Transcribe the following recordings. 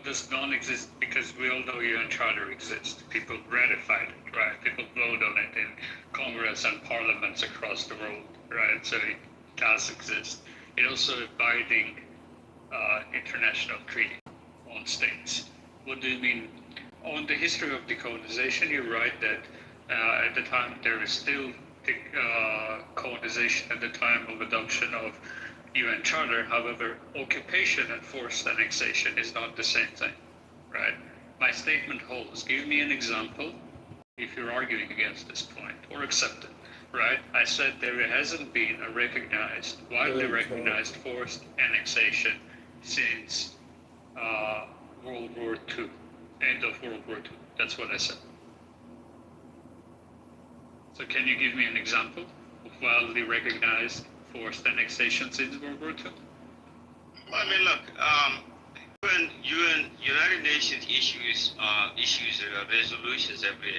does not exist because we all know UN Charter exists. People ratified it, right? People vote on it in Congress and parliaments across the world, right? So it does exist. It also a binding international treaty on states. What do you mean? On the history of decolonization, you're right that at the time there is still colonization at the time of adoption of UN Charter. However, occupation and forced annexation is not the same thing, right? My statement holds. Give me an example if you're arguing against this point or accept it, right? I said there hasn't been a recognized, widely recognized forced annexation since World War II, end of World War II. That's what I said. So can you give me an example of widely recognized forced annexation since World War II? Well, I mean, look, United Nations issues resolutions every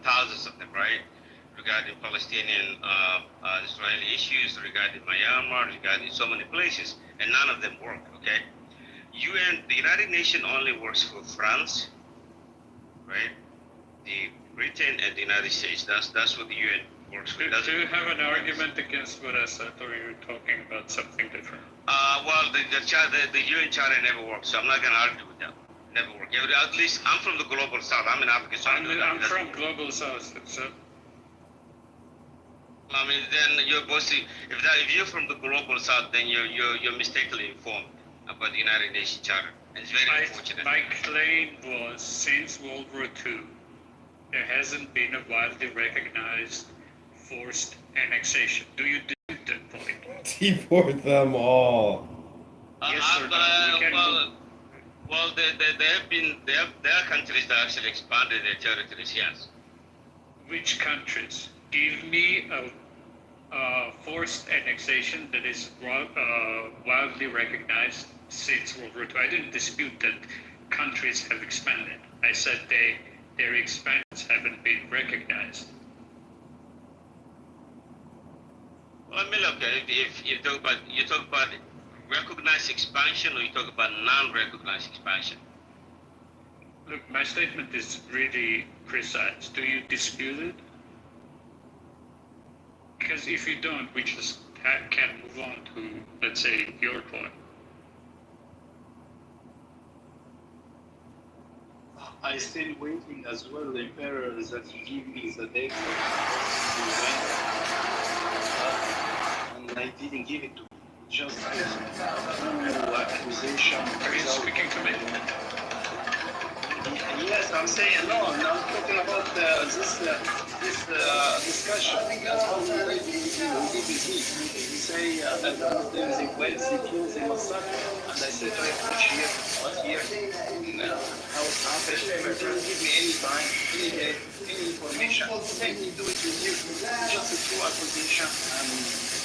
thousands of them, right? Regarding Palestinian Israeli issues, regarding Myanmar, regarding so many places, and none of them work. Okay, the United Nations only works for France, right? The Britain and the United States. That's what the UN works for. Do you have an argument against what I said, or you're talking about something different? Well, the UN Charter never works, so I'm not going to argue with that. Never work. At least I'm from the global south. I'm in Africa, so I'm from global south. So. I mean, then you're mostly if you're from the global south, then you're mistakenly informed about the United Nations Charter. And it's very unfortunate. My claim was since World War II, there hasn't been a widely recognized forced annexation. Do you dispute that point? Deport them all. Yes or no? Well, there are countries that actually expanded their territories. Yes. Which countries? Give me a forced annexation that is widely recognized since World War II. I didn't dispute that countries have expanded. I said their expansions haven't been recognized. Well, I mean, look, if you talk about recognized expansion, or you talk about non-recognized expansion. Look, my statement is really precise. Do you dispute it? Because if you don't, we just can't move on to, let's say, your point. I still waiting as well the emperor that he give me the date for and I didn't give it to him. Just accusation. Are you speaking to me? Yes, I'm saying no. I'm talking about this discussion. That's how we wait with me. He say that the Wednesday close in Masaka, and I said to him, which year, how it's happened. He didn't give me any time, any date, any information. Same thing do it with you. Just a true accusation and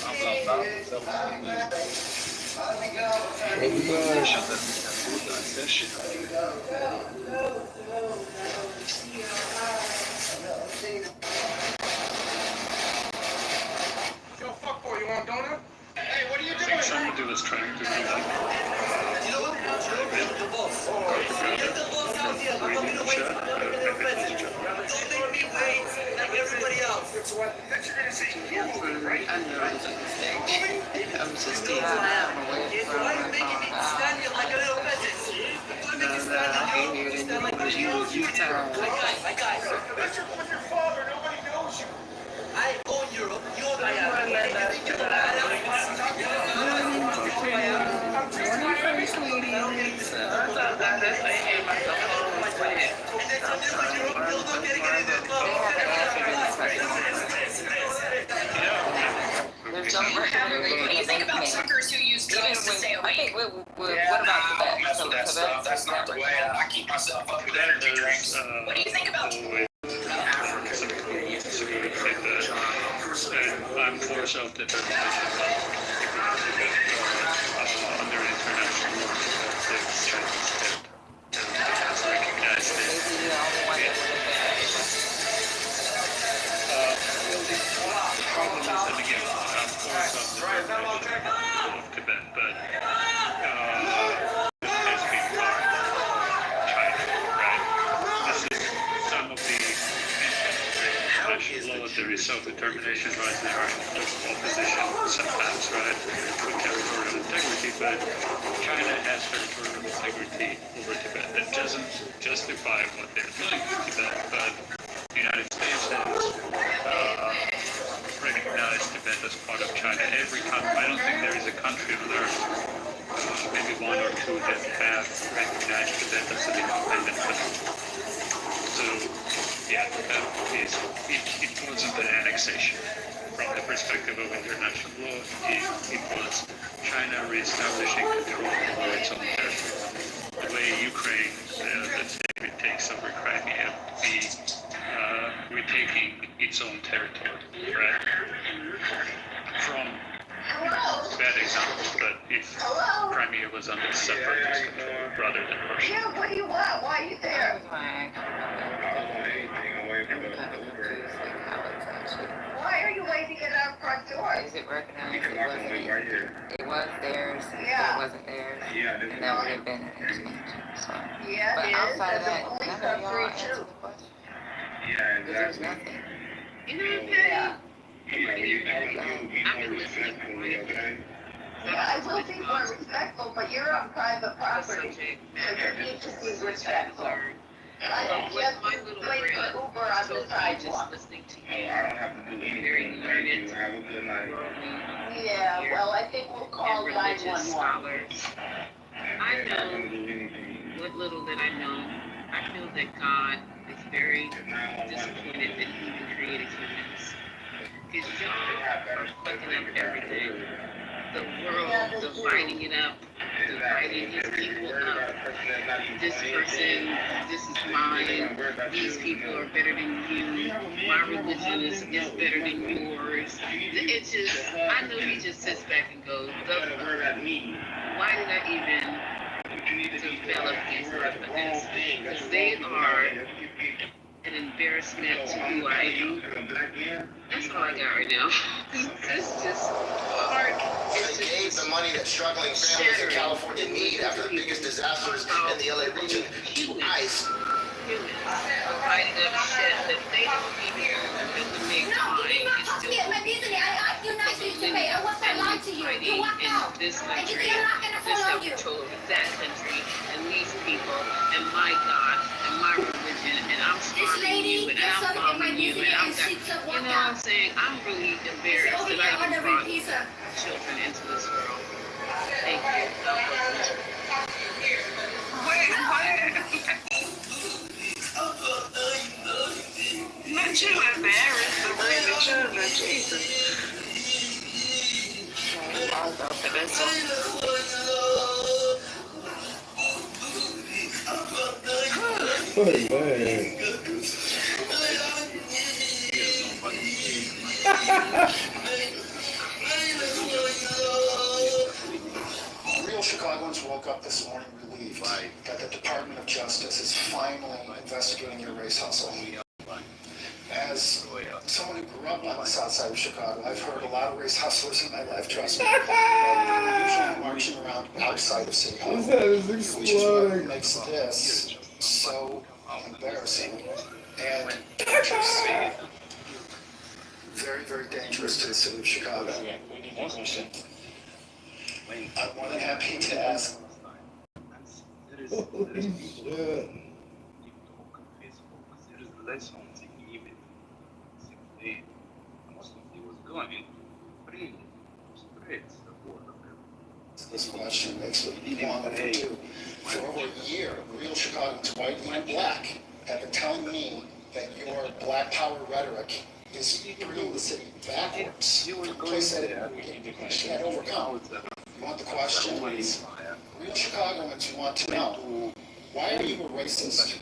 blah blah blah. Yo, fuck boy, you want a donut? Hey, what are you I think doing? somebody was trying to do that. You know what? Get the boss. Get the boss out here. I'm not gonna wait. I'm not gonna wait. Don't make me wait like everybody else. That's what you're gonna see. Right? I'm 16. Why are you making me stand here like a little peasant? Why make you stand like a you stand like a guy. That's your father. Nobody knows you. I own Europe. You own Miami. You think you're the badass? What do you think about suckers who use drugs to stay awake? What about Quebec? Mess with that stuff. That's not the way. I keep myself up with energy drinks. What do you think about I'm for self-determination under international law. It's recognized the problem is that again, I'm for self-determination of Tibet, but it has been far self-determination rights, they are in opposition sometimes, right, with territorial integrity, but China has territorial integrity over Tibet. That doesn't justify what they're doing in Tibet, but the United States has recognized Tibet as part of China. Every country, I don't think there is a country on earth, maybe one or two, that have recognized Tibet as an independent country. So, yeah, it wasn't an annexation from the perspective of international law. It was China reestablishing control over its own territory. The way Ukraine, let's say, retakes over Crimea, retaking its own territory, right? From bad examples, but if Crimea was under separatist control rather than Russia. Yeah, what do you want? Why are you there? Why are you waving at our front door? Is it recognized? It wasn't. It was theirs. Yeah. It wasn't theirs. And that would have been an expansion. So. Yeah, But it is. outside of There's a that, police none of y'all officer answered too. the question. Yeah, Because there's nothing. You know, Yeah. Patty, I've been listening to Yeah, I will be more respectful, but you're on private the property, subject so matter you need to be which I respectful. learned. I don't With just my little wait for friend, Uber on so the I'm just sidewalk. listening to I you. don't have to do anything. Thank you. Have a good night. Worldly Yeah, well, I think we'll call and religious 911. scholars. I I'm not know gonna do anything. what little that I know. I feel that God is very disappointed that He even created humans. Because y'all are fucking up everything. The world, dividing it up, dividing His people up. This person, this is mine. These people are better than you. My religion is better than yours. It's just, I know He just sits back and goes, why did I even develop these weapons? Because they are an embarrassment to who I am. That's all I got right now. It's just hard. It's They gave the money that struggling families in California need after the biggest disasters in the LA region to ICE. Humans fighting up shit that they don't even have to make time. It's still in this country, this have control over that country, and these people, and my God, and my religion, and I'm starving you, and I'm bombing you, and I'm got, you know what I'm saying? I'm really embarrassed that I even brought children into this world. Thank you. Not too embarrassed to bring the children, Jesus. Oh, man. Real Chicagoans woke up this morning relieved that the Department of Justice is finally investigating your race hustle. As someone who grew up on the south side of Chicago, I've heard a lot of race hustlers in my life, trust me. They're usually marching around outside of City Hall, His head is which is what exploding. makes this so embarrassing and dangerous. Very, very dangerous to the city of Chicago. I'm more than happy to ask. Holy shit. This question makes me want to do. For over a year, real Chicagoans, white and black, have been telling me that your black power rhetoric is bringing the city backwards. A place that you can't overcome. You want the question? Real Chicagoans, you want to know, why are you a racist?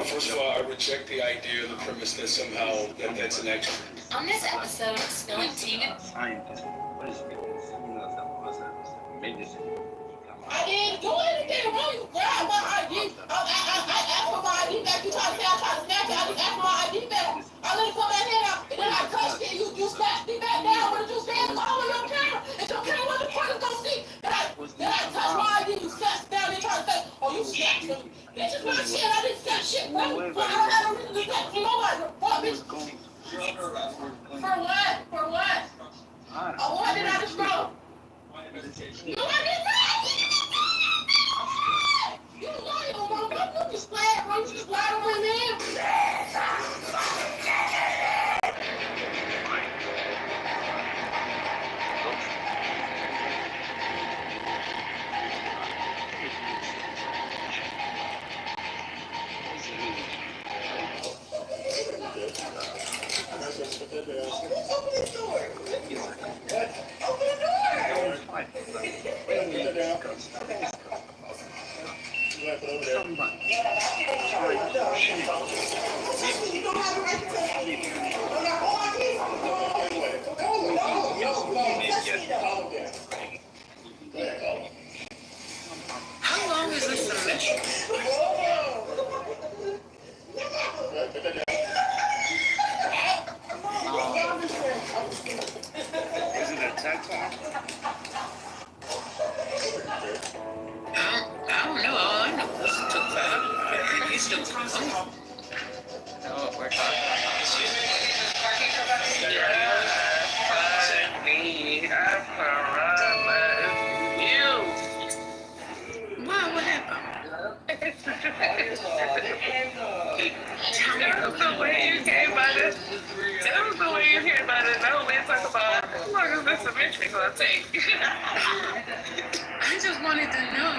First of all, I reject the idea, the premise that somehow that's an extra. On this episode of Spilling Tea, I didn't do anything wrong. You grabbed my ID. I asked for my ID back. You tried to say I tried to snatch it. I just asked for my ID back. I let it put my hand out, and then I touched it. You snatched me back down. What did you say? It's all on your camera. It's your camera. What the fuck is gonna see? That I touched my ID. You snatched down. They tried to say, oh, you snatched me. Bitch, it's my shit. I didn't snatch shit, bro. So I don't have a reason to snatch from nobody. What, bitch? For what? For what? Oh, what did I just roll? You want this back? You lying, bro. You just glad, bro. You just lied on my name. Open the door. Open the How long is this submission? Is it a TED Talk? I don't know. All I know is it took forever. You still talking? Know what we're talking about? Excuse me, is this parking for about a year? What happened? Tell us the way you came by this. Tell us the way you came by this. No, let's talk about how long is this submission going to take? I just wanted to know.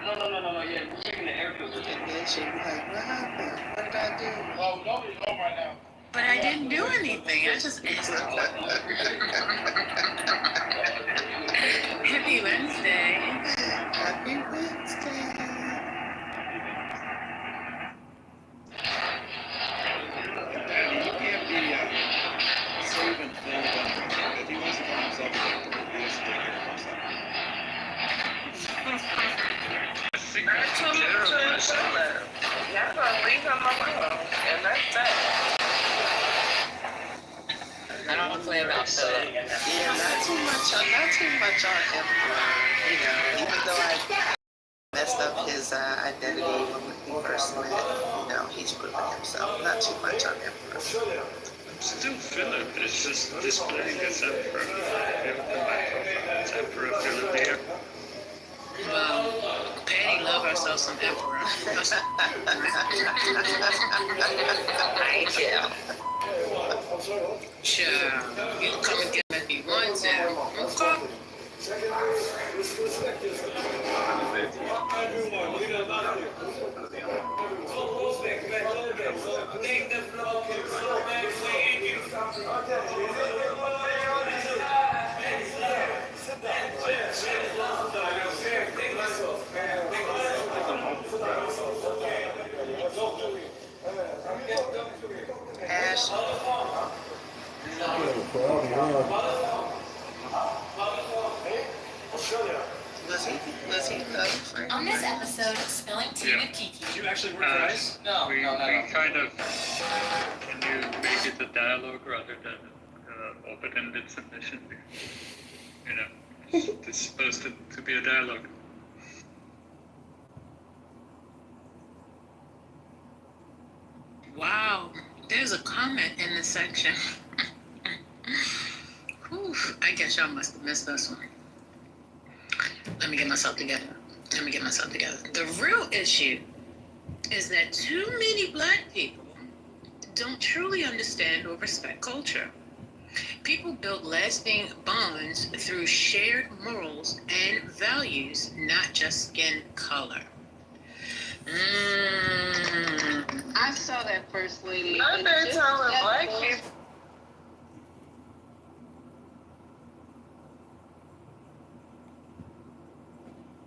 No. Yeah, we're taking the air filter. And then she'd be like, what happened? What did I do? Oh, nobody's home right now. But I didn't do anything. I just asked a question. Happy Wednesday. Happy Wednesday. You can't be saving things if he wants to call himself a doctor, he has to take care of himself. I told him to shut up. Y'all gonna leave him alone. And that's that. I don't play about Philip. Yeah, not too much on him. You know, even though I messed up his identity when he first met, you know, he's proven himself. Not too much on him. I'm still Philip. It's just displaying as Emperor. It's Emperor Philip here. Well, Patty love herself some Emperor. I do. Sure, you can come and get me if you want to. Okay. Ash. Was he love On this episode of Spilling Tea with Kiki. Did you actually work for ICE? No. We kind of, can you make it a dialogue rather than open-ended submission? You know, it's supposed to be a dialogue. Wow, there's a comment in this section. Whew, I guess y'all must have missed this one. Let me get myself together. The real issue is that too many Black people don't truly understand or respect culture. People build lasting bonds through shared morals and values, not just skin color. I saw that, First Lady. I've been telling Black people